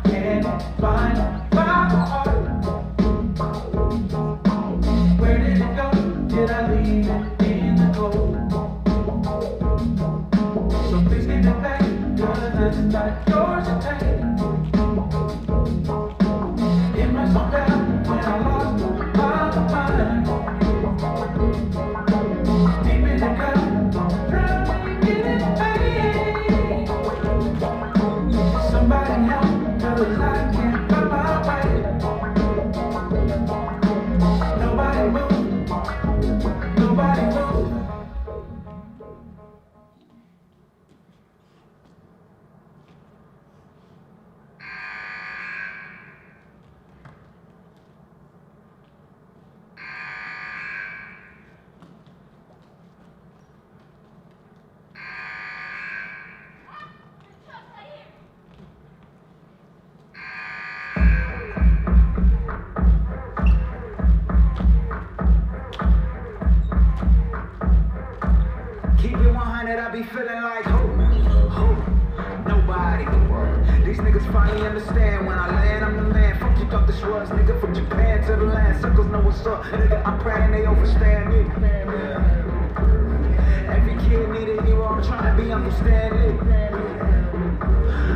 can't find my heart. Where did it go? Did I leave it in the cold? So please give it back, 'cause it's not yours to take. It must have been when I lost my mind. Deep in the gut, trying to get it paid. Somebody help, 'cause I can't find my way. Nobody move, nobody move. Keep it 100, I be feeling like who, nobody. These niggas finally understand when I land, I'm the man. Fuck you thought this was, nigga, from Japan to the land. Circles know what's up, nigga, I'm praying they overstand me. Every kid need a hero, I'm trying to be Uncle Stanley.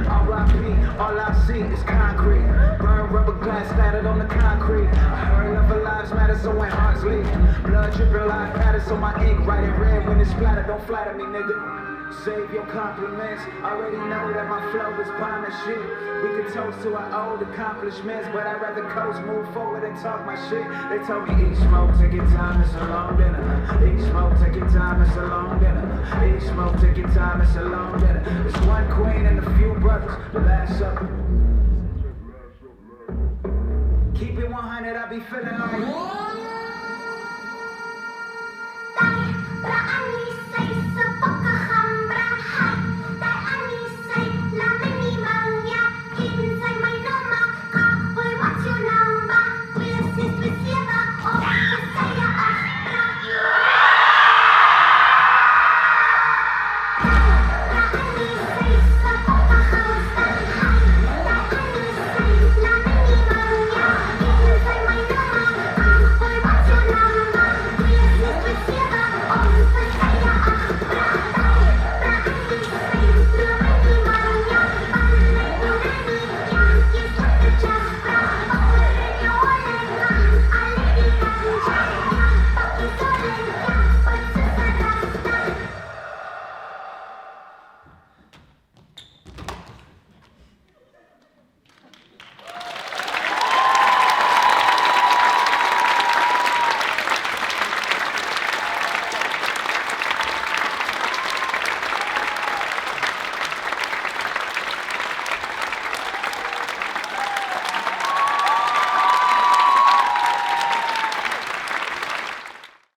R.I.P., all I see is concrete. Burn rubber glass splattered on the concrete. I heard love of lives matter, so when hearts leak. Blood dripping like patterns on my ink, writing red when it's splattered. Don't flatter me, nigga. Save your compliments. Already know that my flow is bomb and shit. We can toast to our old accomplishments, but I'd rather coast, move forward and talk my shit. They told me eat smoke, take your time, it's a long dinner. Eat smoke, take your time, it's a long dinner. Eat smoke, take your time, it's a long dinner. It's one queen and a few brothers, the last supper. Keep it 100, I be feeling like